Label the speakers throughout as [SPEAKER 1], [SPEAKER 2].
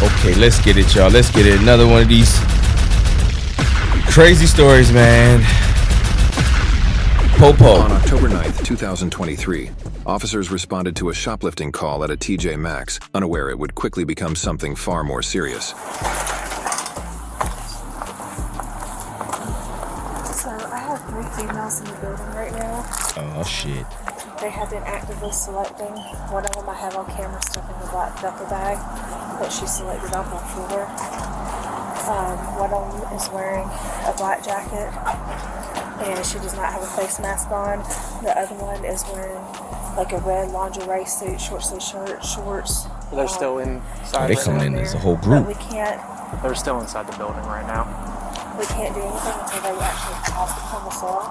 [SPEAKER 1] Okay, let's get it, y'all. Let's get it. Another one of these crazy stories, man. Popo.
[SPEAKER 2] On October 9th, 2023, officers responded to a shoplifting call at a TJ Maxx, unaware it would quickly become something far more serious.
[SPEAKER 3] So I have 3 females in the building right now.
[SPEAKER 1] Oh, shit.
[SPEAKER 3] They have been actively selecting. One of them I have on camera stuffing a black duffel bag that she selected off my floor. One of them is wearing a black jacket and she does not have a face mask on. The other one is wearing like a red lingerie suit, short sleeve shirt, shorts.
[SPEAKER 4] They're still inside.
[SPEAKER 1] They coming in as a whole group.
[SPEAKER 3] But we can't.
[SPEAKER 4] They're still inside the building right now.
[SPEAKER 3] We can't do anything until they actually pass the sale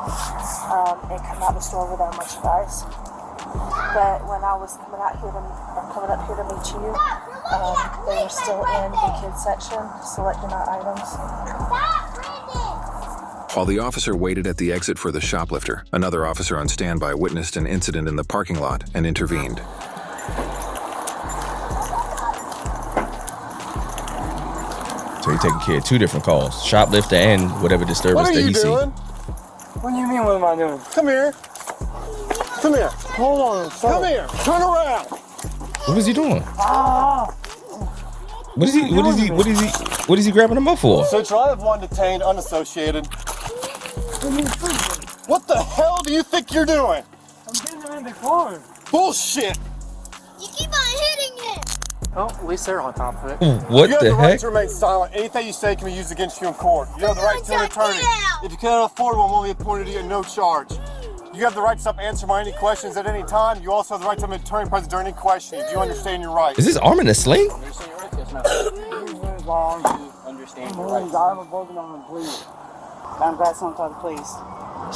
[SPEAKER 3] and come out the store with our merchandise. But when I was coming up here to meet you, they were still in the kids section selecting our items.
[SPEAKER 2] While the officer waited at the exit for the shoplifter, another officer on standby witnessed an incident in the parking lot and intervened.
[SPEAKER 1] So he's taking care of 2 different calls. Shoplifter and whatever disturbance that he sees.
[SPEAKER 5] What are you doing? What do you mean, what am I doing? Come here. Come here. Hold on. Come here. Turn around.
[SPEAKER 1] What is he doing? What is he grabbing him up for?
[SPEAKER 5] So I have 1 detained, unassociated. What the hell do you think you're doing? I'm getting him in the car. Bullshit.
[SPEAKER 6] You keep on hitting him.
[SPEAKER 4] Oh, at least they're on top of it.
[SPEAKER 1] What
[SPEAKER 5] you have
[SPEAKER 1] the
[SPEAKER 5] the right
[SPEAKER 1] heck?
[SPEAKER 5] to remain silent. Anything you say can be used against you in court. You have the right to an attorney. If you cannot afford one, will be appointed to you at no charge. You have the right to stop answering my any questions at any time. You also have the right to have an attorney present during any questioning. Do you understand your rights?
[SPEAKER 1] Is this arm in a sling?
[SPEAKER 5] Understand your rights? Yes, ma'am. Understand your rights.
[SPEAKER 7] I have a broken arm, please. I'm glad someone called the police.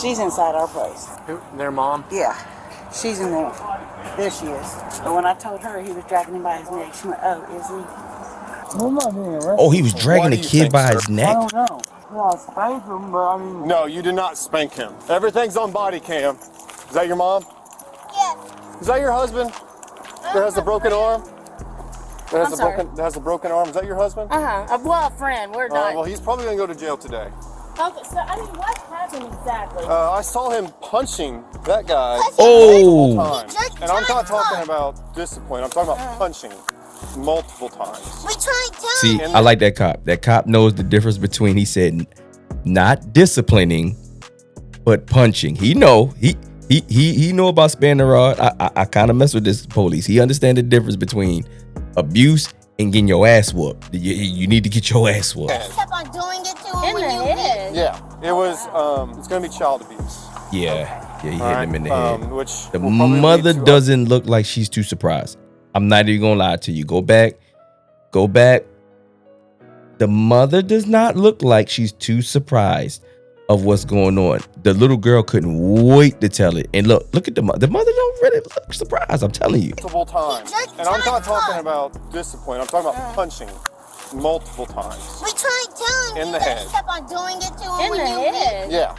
[SPEAKER 7] She's inside our place.
[SPEAKER 4] Their mom?
[SPEAKER 7] Yeah, she's in there. There she is. But when I told her he was dragging him by his neck, she went, oh, is he?
[SPEAKER 5] I'm not being arrested.
[SPEAKER 1] Oh, he was dragging the kid by his
[SPEAKER 5] I
[SPEAKER 1] neck?
[SPEAKER 5] don't know. Well, I spanked him, but I mean... No, you did not spank him. Everything's on body cam. Is that your mom?
[SPEAKER 6] Yes.
[SPEAKER 5] Is that your husband? That has the broken arm? That has the broken arm. Is that your husband?
[SPEAKER 3] Well, a friend. We're not.
[SPEAKER 5] Well, he's probably going to go to jail today.
[SPEAKER 3] Okay, so I mean, what happened exactly?
[SPEAKER 5] I saw him punching that guy
[SPEAKER 1] Oh!
[SPEAKER 5] multiple times. And I'm not talking about discipline. I'm talking about punching multiple times.
[SPEAKER 6] We tried telling
[SPEAKER 1] See, I like that cop. That cop knows the difference between, he said, not disciplining, but punching. He know. He know about spanning the rod. I kind of mess with this police. He understand the difference between abuse and getting your ass whooped. You need to get your ass whooped.
[SPEAKER 6] You kept on doing it to him
[SPEAKER 3] In
[SPEAKER 6] when
[SPEAKER 3] the
[SPEAKER 6] you
[SPEAKER 3] head.
[SPEAKER 5] Yeah, it was, it's going to be child abuse.
[SPEAKER 1] Yeah, he hit him in the head.
[SPEAKER 5] Which
[SPEAKER 1] The
[SPEAKER 5] will probably
[SPEAKER 1] mother
[SPEAKER 5] lead to
[SPEAKER 1] doesn't look like she's too surprised. I'm not even gonna lie to you. Go back. The mother does not look like she's too surprised of what's going on. The little girl couldn't wait to tell it. And look at the mother. The mother don't really look surprised. I'm telling you.
[SPEAKER 5] multiple times. And I'm not talking about discipline. I'm talking about punching multiple times.
[SPEAKER 6] We tried telling
[SPEAKER 5] In
[SPEAKER 6] you
[SPEAKER 5] the
[SPEAKER 6] that
[SPEAKER 5] head.
[SPEAKER 6] you kept on doing it to him
[SPEAKER 3] In
[SPEAKER 6] when
[SPEAKER 3] the
[SPEAKER 6] you
[SPEAKER 3] head.
[SPEAKER 5] Yeah.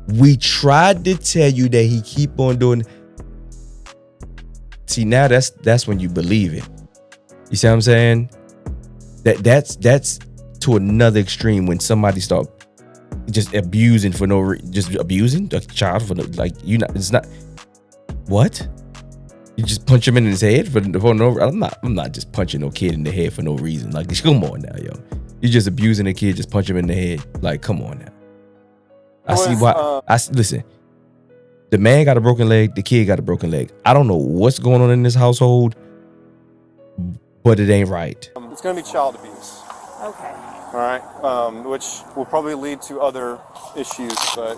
[SPEAKER 1] We tried to tell you that he keep on doing. See, now that's when you believe it. You see what I'm saying? That's to another extreme when somebody start just abusing for no reason, just abusing a child for no, like you not. It's not what you just punch him in his head for no. I'm not just punching no kid in the head for no reason. Like come on now, yo. You're just abusing a kid. Just punch him in the head. Like come on now. Listen. The man got a broken leg. The kid got a broken leg. I don't know what's going on in this household, but it ain't right.
[SPEAKER 5] It's going to be child abuse.
[SPEAKER 3] Okay.
[SPEAKER 5] All right. Which will probably lead to other issues, but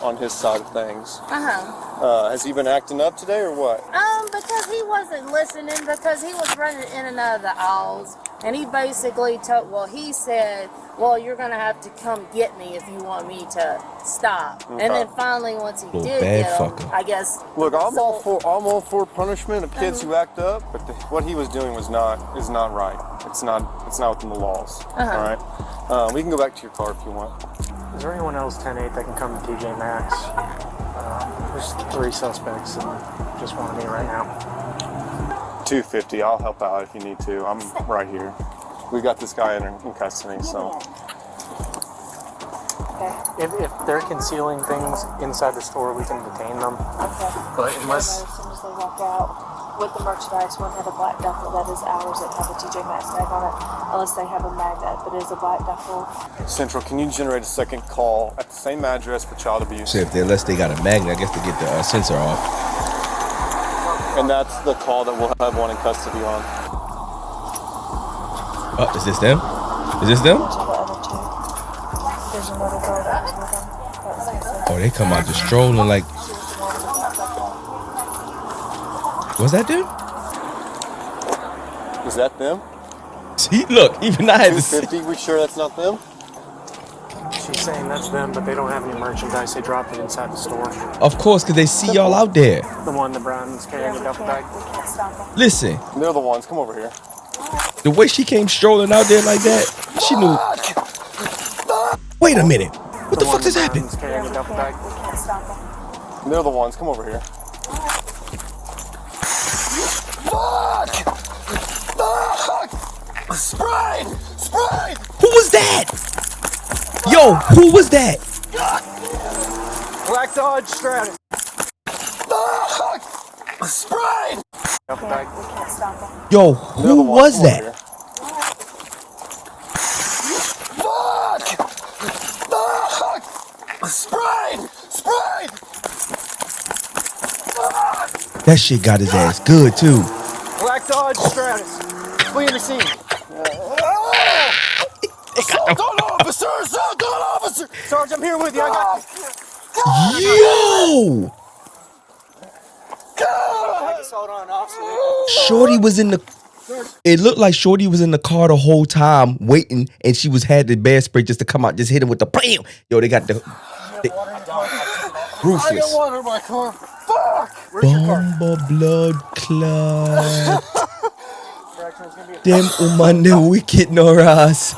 [SPEAKER 5] on his side of things. Has he been acting up today or what?
[SPEAKER 3] Because he wasn't listening, because he was running in and out of the aisles, and he basically he said, well, you're gonna have to come get me if you want me to stop. Okay. And then finally, once he did get him, I guess.
[SPEAKER 5] Look, I'm all for punishment of kids who act up, but what he was doing is not right. It's not within the laws. All right. We can go back to your car if you want.
[SPEAKER 4] Is there anyone else 10-8 that can come to TJ Maxx? There's 3 suspects and just one of me right now.
[SPEAKER 5] 250. I'll help out if you need to. I'm right here. We got this guy in custody, so.
[SPEAKER 3] Okay.
[SPEAKER 4] If they're concealing things inside the store, we can detain them.
[SPEAKER 3] Okay.
[SPEAKER 4] But unless
[SPEAKER 3] As soon as they walk out with the merchandise, one had a black duffel that is ours that have a TJ Maxx tag on it, unless they have a magnet, but it is a black duffel.
[SPEAKER 5] Central, can you generate a second call at the same address for child abuse?
[SPEAKER 1] So unless they got a magnet, I guess to get the sensor off.
[SPEAKER 5] And that's the call that we'll have one in custody on.
[SPEAKER 1] Oh, is this them? Is this them?
[SPEAKER 3] Those are the other two. There's another girl that was with them. That's the
[SPEAKER 1] Oh, they come out just strolling like.
[SPEAKER 3] She was the one with the black duffel.
[SPEAKER 1] Was that them?
[SPEAKER 5] Is that them?
[SPEAKER 1] See, look, even I had to see.
[SPEAKER 5] 250, we sure that's not them?
[SPEAKER 4] she's saying that's them, but they don't have any merchandise. They dropped it inside the store.
[SPEAKER 1] Of course, because they see y'all out there.
[SPEAKER 4] The one, the brown's carrying
[SPEAKER 3] Yeah,
[SPEAKER 4] a duffel bag.
[SPEAKER 3] we can't stop them.
[SPEAKER 1] Listen,
[SPEAKER 5] They're the ones. Come over here.
[SPEAKER 1] the way she came strolling out there like that, she knew. Wait a minute. What the fuck just happened?
[SPEAKER 4] Brown's carrying a duffel bag.
[SPEAKER 3] We can't stop them.
[SPEAKER 5] They're the ones. Come over here. Sprite! Sprite!
[SPEAKER 1] Who was that? Yo, who was that?
[SPEAKER 4] Black Dodge Stratus.
[SPEAKER 5] Sprite!
[SPEAKER 4] Duffel bag.
[SPEAKER 3] We can't stop them.
[SPEAKER 1] Yo,
[SPEAKER 5] They're the
[SPEAKER 1] who
[SPEAKER 5] ones.
[SPEAKER 1] was
[SPEAKER 5] Come over
[SPEAKER 1] that?
[SPEAKER 5] here. Sprite! Sprite!
[SPEAKER 1] That shit got his ass good too.
[SPEAKER 4] Black Dodge Stratus. Flee the scene.
[SPEAKER 5] Assault on officer! Assault on officer!
[SPEAKER 4] Sarge, I'm here with you. I got
[SPEAKER 1] Yo!
[SPEAKER 4] assault on an officer.
[SPEAKER 1] Shorty was in the. It looked like Shorty was in the car the whole time waiting, and she had the bear spray just to come out, just hit him with the bam. Yo, they got the ruthless.
[SPEAKER 5] Water in my car. Fuck!
[SPEAKER 1] Bomba blood clot. Them woman the wicked Noras.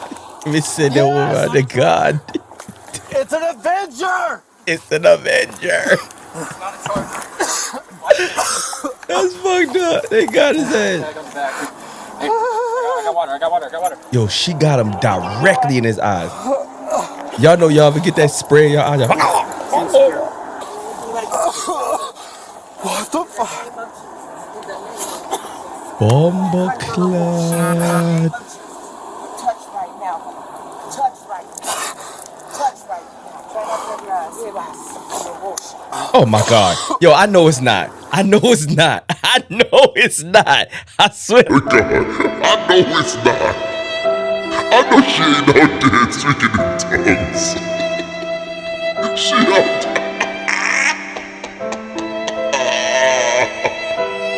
[SPEAKER 1] Me say the woman the God.
[SPEAKER 5] It's an Avenger!
[SPEAKER 1] It's an Avenger. That's fucked up. They got his ass.
[SPEAKER 8] I got water.
[SPEAKER 1] Yo, she got him directly in his eyes. Y'all know y'all ever get that spray in your eyes?
[SPEAKER 5] What the fuck?
[SPEAKER 1] Bomba clot.
[SPEAKER 7] Touch right now. Touch right now. Touch right now. Try not to have your eyes.
[SPEAKER 1] Oh my God. Yo, I know it's not. I know it's not. I know it's not. I swear.
[SPEAKER 9] God, I know it's not. I know she ain't out there speaking in tongues. She out there.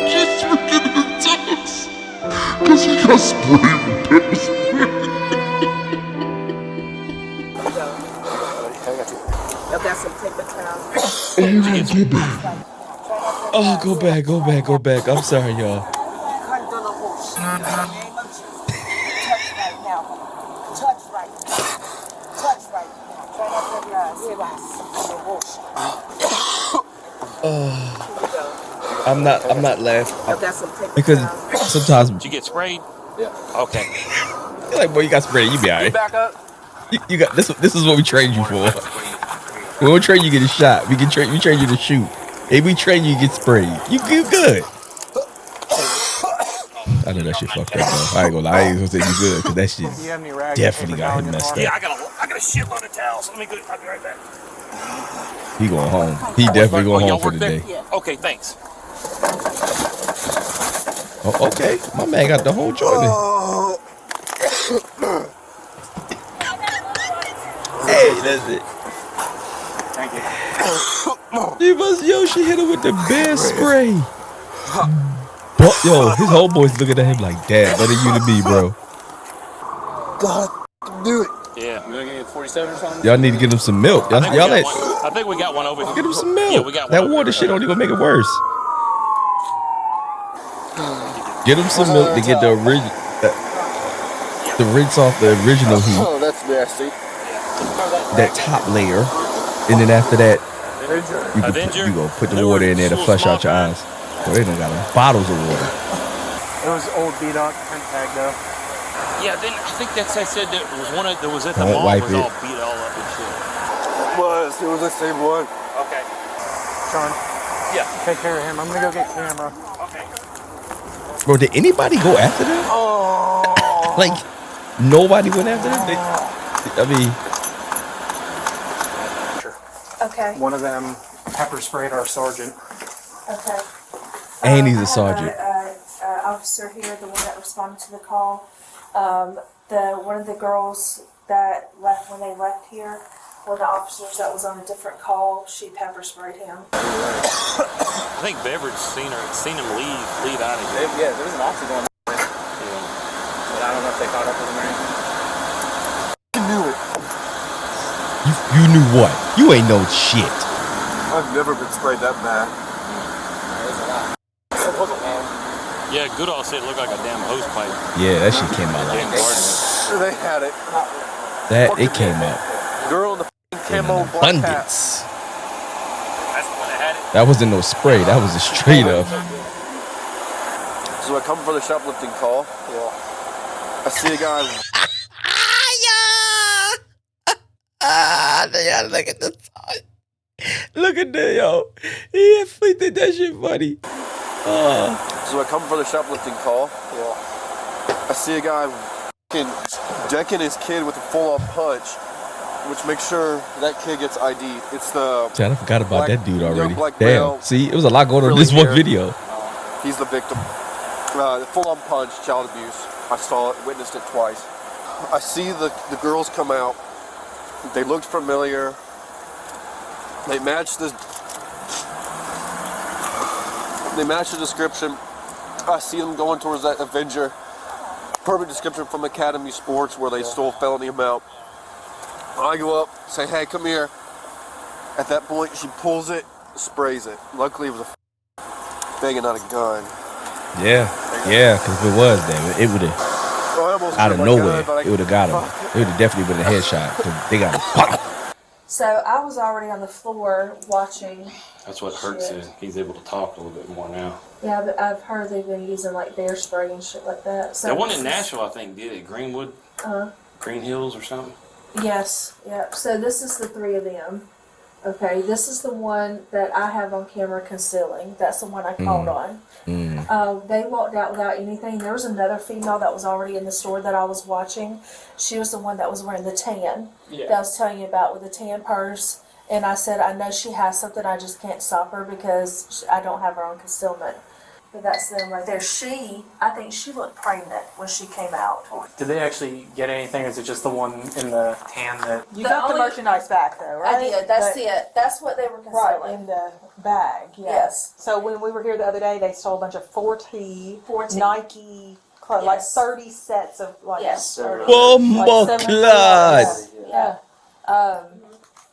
[SPEAKER 9] She's speaking in tongues. Cause he got sprayed with pepper spray.
[SPEAKER 7] Y'all got some paper towels.
[SPEAKER 1] Oh, go back. I'm sorry, y'all.
[SPEAKER 7] Touch right now. Touch right now. Touch right now. Try not to have your eyes.
[SPEAKER 1] I'm not laughing
[SPEAKER 7] Y'all got some paper
[SPEAKER 1] because
[SPEAKER 7] towels.
[SPEAKER 1] sometimes
[SPEAKER 8] Did you get sprayed? Yeah. Okay.
[SPEAKER 1] you're like, boy, you got sprayed. You be alright.
[SPEAKER 8] Back up.
[SPEAKER 1] You got this. This is what we trained you for. We don't train you to get a shot. We train you to shoot. If we train you to get sprayed, you good. I know that shit fucked up, though. I ain't gonna lie. I ain't gonna say you good, because that shit
[SPEAKER 4] Do you have any rags?
[SPEAKER 1] definitely
[SPEAKER 4] paper
[SPEAKER 1] got
[SPEAKER 4] towel
[SPEAKER 1] him
[SPEAKER 4] in your
[SPEAKER 1] messed
[SPEAKER 4] car?
[SPEAKER 1] up.
[SPEAKER 8] I got a shitload of towels. Let me go. I'll be right back.
[SPEAKER 1] He going home. He definitely going home for the day.
[SPEAKER 8] Okay, thanks.
[SPEAKER 1] Oh, okay. My man got the whole joint in. Hey, that's it.
[SPEAKER 4] Thank you.
[SPEAKER 1] She hit him with the bear spray. But, yo, his whole boys looking at him like, damn, better you to me, bro.
[SPEAKER 5] God, do it.
[SPEAKER 8] Yeah. You gonna get 47 or something?
[SPEAKER 1] Y'all need to get him some milk.
[SPEAKER 8] I think,
[SPEAKER 1] Y'all
[SPEAKER 8] I think we got one over here.
[SPEAKER 1] get him some milk.
[SPEAKER 8] Yeah, we got one
[SPEAKER 1] that
[SPEAKER 8] over
[SPEAKER 1] water
[SPEAKER 8] here.
[SPEAKER 1] shit only gonna make it worse. Get him some milk to get the rinse off the original heat,
[SPEAKER 5] Oh, that's nasty.
[SPEAKER 1] that top layer, and then after that,
[SPEAKER 8] Avenger.
[SPEAKER 1] you go put the water in there to flush out your eyes. Oh, they done got bottles of water.
[SPEAKER 4] It was old beat up print tag though.
[SPEAKER 8] Yeah, then I think they said that was one of that was at the
[SPEAKER 1] Don't
[SPEAKER 8] mall
[SPEAKER 1] wipe
[SPEAKER 8] was
[SPEAKER 1] it.
[SPEAKER 8] all beat all up and shit.
[SPEAKER 5] It was the same one.
[SPEAKER 8] Okay.
[SPEAKER 4] Sean,
[SPEAKER 8] Yeah.
[SPEAKER 4] take care of him. I'm gonna go get camera.
[SPEAKER 8] Okay.
[SPEAKER 1] Bro, did anybody go after them?
[SPEAKER 4] Oh.
[SPEAKER 1] Like, nobody went after them? I mean,
[SPEAKER 3] Okay.
[SPEAKER 4] One of them pepper sprayed our sergeant.
[SPEAKER 3] Okay.
[SPEAKER 1] and he's
[SPEAKER 3] I
[SPEAKER 1] a
[SPEAKER 3] have
[SPEAKER 1] sergeant.
[SPEAKER 3] a officer here, the one that responded to the call. One of the girls that left when they left here, one of the officers that was on a different call, she pepper sprayed him.
[SPEAKER 8] I think Beverage seen him leave out of here.
[SPEAKER 10] Yeah, there was an officer going
[SPEAKER 8] Yeah.
[SPEAKER 10] but I don't know if they caught up with him or anything.
[SPEAKER 5] I knew it.
[SPEAKER 1] You knew what? You ain't no shit.
[SPEAKER 5] I've never been sprayed that bad.
[SPEAKER 8] Yeah, Goodall said it looked like a damn hose pipe.
[SPEAKER 1] Yeah, that shit came out
[SPEAKER 8] Damn
[SPEAKER 1] like
[SPEAKER 8] garden.
[SPEAKER 5] They had it.
[SPEAKER 1] that. It came out
[SPEAKER 5] Girl in the
[SPEAKER 1] in
[SPEAKER 5] camo
[SPEAKER 1] an
[SPEAKER 5] black hat.
[SPEAKER 1] abundance.
[SPEAKER 8] That's the one that had it.
[SPEAKER 1] That wasn't no spray. That was a straight up.
[SPEAKER 5] So I come for the shoplifting call. I see a guy.
[SPEAKER 1] Yeah, look at the look at that, yo. He inflicted that shit funny.
[SPEAKER 5] So I come for the shoplifting call. I see a guy decking his kid with a full-on punch, which makes sure that kid gets ID. It's the
[SPEAKER 1] I forgot about that dude already.
[SPEAKER 5] black
[SPEAKER 1] Damn.
[SPEAKER 5] male,
[SPEAKER 1] See, it was a lot going on in this
[SPEAKER 5] frilly
[SPEAKER 1] one
[SPEAKER 5] hair.
[SPEAKER 1] video.
[SPEAKER 5] He's the victim. Full-on punch, child abuse. I saw it, witnessed it twice. I see the girls come out. They looked familiar. They matched the description. I see them going towards that Avenger. Perfect description from Academy Sports where they stole felony amount. I go up, say, hey, come here. At that point, she pulls it, sprays it. Luckily, it was a banging out a gun.
[SPEAKER 1] Yeah, because if it was, damn it would have out of nowhere. It would have got him. It would have definitely been a headshot. 'Cause they got him. Pop.
[SPEAKER 3] So I was already on the floor watching.
[SPEAKER 8] That's what Hurt said. He's able to talk a little bit more now.
[SPEAKER 3] Yeah, but I've heard they've been using like bear spray and shit like that. So
[SPEAKER 8] The one in Nashville, I think, did it. Greenwood,
[SPEAKER 3] Uh,
[SPEAKER 8] Green Hills, or something.
[SPEAKER 3] yes, yeah. So this is the three of them. Okay, this is the one that I have on camera concealing. That's the one I called on. They walked out without anything. There was another female that was already in the store that I was watching. She was the one that was wearing the tan that I was telling you about with the tan purse. And I said, I know she has something, I just can't stop her because I don't have her on concealment. But that's them right there. I think she looked pregnant when she came out.
[SPEAKER 4] Did they actually get anything, or is it just the one in the tan that...
[SPEAKER 7] You got the merchandise back though, right?
[SPEAKER 3] I did. That's it. That's what they were
[SPEAKER 7] Right,
[SPEAKER 3] concealing.
[SPEAKER 7] in the bag,
[SPEAKER 3] Yes.
[SPEAKER 7] So when we were here the other day, they stole a bunch of 4T
[SPEAKER 3] 4T.
[SPEAKER 7] Nike clothes, like 30 sets of like...
[SPEAKER 3] Yes.
[SPEAKER 1] Bomba clad.
[SPEAKER 7] Yeah.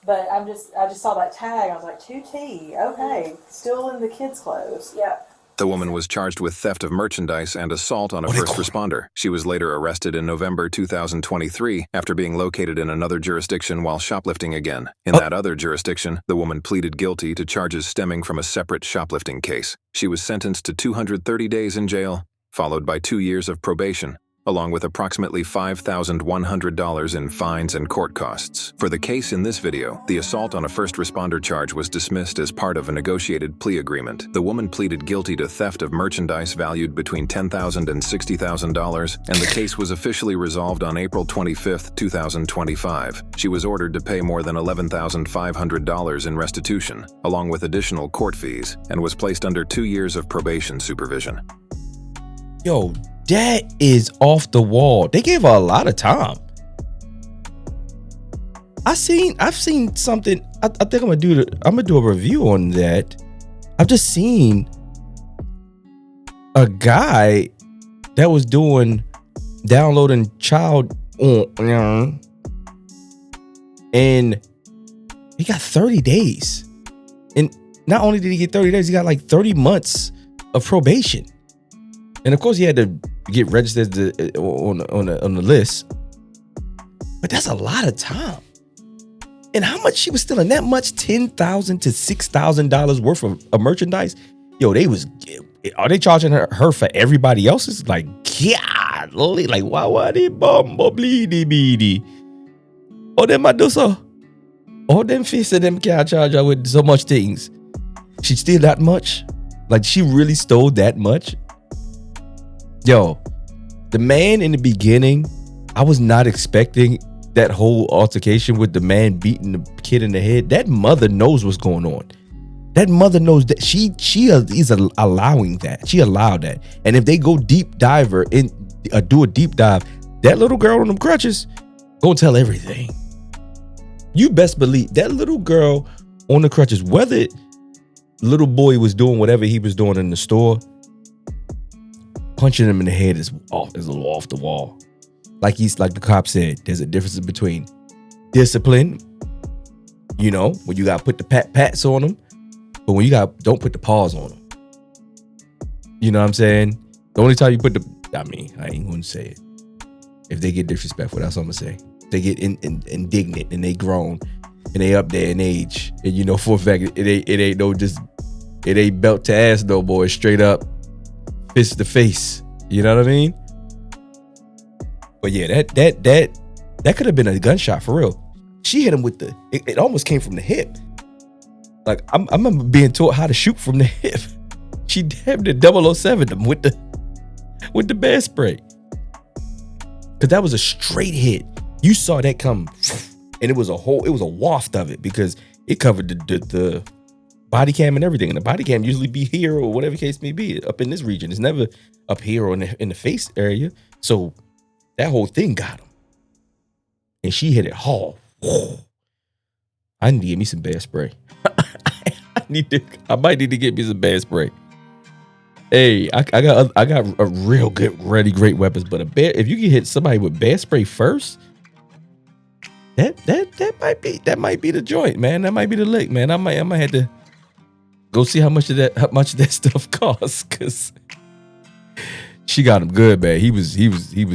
[SPEAKER 7] But I just saw that tag. I was like, 2T. Okay, still in the kids' clothes.
[SPEAKER 3] Yeah.
[SPEAKER 2] The woman was charged with theft of merchandise and assault on a first responder. She was later arrested in November 2023 after being located in another jurisdiction while shoplifting again. In that other jurisdiction, the woman pleaded guilty to charges stemming from a separate shoplifting case. She was sentenced to 230 days in jail, followed by 2 years of probation, along with approximately $5,100 in fines and court costs. For the case in this video, the assault on a first responder charge was dismissed as part of a negotiated plea agreement. The woman pleaded guilty to theft of merchandise valued between $10,000 and $60,000, and the case was officially resolved on April 25, 2025. She was ordered to pay more than $11,500 in restitution, along with additional court fees, and was placed under 2 years of probation supervision.
[SPEAKER 1] Yo, that is off the wall. They gave her a lot of time. I've seen something. I think I'm gonna do a review on that. I've just seen a guy that was downloading child on, and he got 30 days. And not only did he get 30 days, he got like 30 months of probation. And of course, he had to get registered on the list. But that's a lot of time. And how much she was stealing? That much? $10,000 to $6,000 worth of merchandise? Yo, are they charging her for everybody else's? Like, God golly, like why they bumbo bleedy beady? Oh, them I do so. Oh, them face of them can't charge her with so much things. She steal that much? Like she really stole that much? Yo, the man in the beginning, I was not expecting that whole altercation with the man beating the kid in the head. That mother knows what's going on. That mother knows that she is allowing that. She allowed that. And if they go deep diver in, do a deep dive, that little girl on them crutches gonna tell everything. You best believe that little girl on the crutches, whether little boy was doing whatever he was doing in the store, punching him in the head is a little off the wall. Like the cop said, there's a difference between discipline, you know, when you got to put the pats on them, but when you don't put the paws on them. You know what I'm saying? The only time you put I ain't gonna say it. If they get disrespectful, that's what I'm gonna say. They get indignant and they grown and they up there in age, and you know for a fact it ain't belt to ass no boy, straight up fist to face. You know what I mean? But yeah, that could have been a gunshot for real. She hit him with it almost came from the hip. Like I remember being taught how to shoot from the hip. She damn near 007 him with the bear spray. Cause that was a straight hit. You saw that come, and it was a waft of it because it covered the body cam and everything. And the body cam usually be here or whatever case may be up in this region. It's never up here or in the face area. So that whole thing got him. And she hit it hard. I need to get me some bear spray. I might need to get me some bear spray. Hey, I got a real good, really great weapons, but a bear, if you can hit somebody with bear spray first, that might be the joint, man. That might be the lick, man. I might have to go see how much of that stuff costs, cause she got him good, man. He was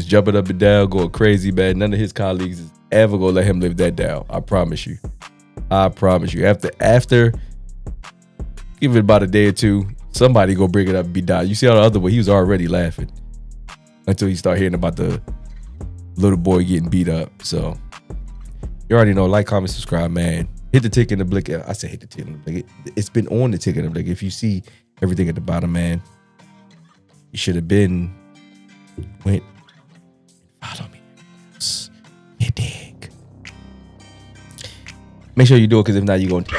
[SPEAKER 1] jumping up and down, going crazy, man. None of his colleagues is ever gonna let him live that down. I promise you. After give it about a day or two, somebody go bring it up and be died. You see how the other one, he was already laughing until he started hearing about the little boy getting beat up. So you already know, like, comment, subscribe, man. Hit the tick in the blick. I said hit the tick in the blick. It's been on the tick in the blick. If you see everything at the bottom, man, you should have went follow me. You dig. Make sure you do it, because if not, you're going to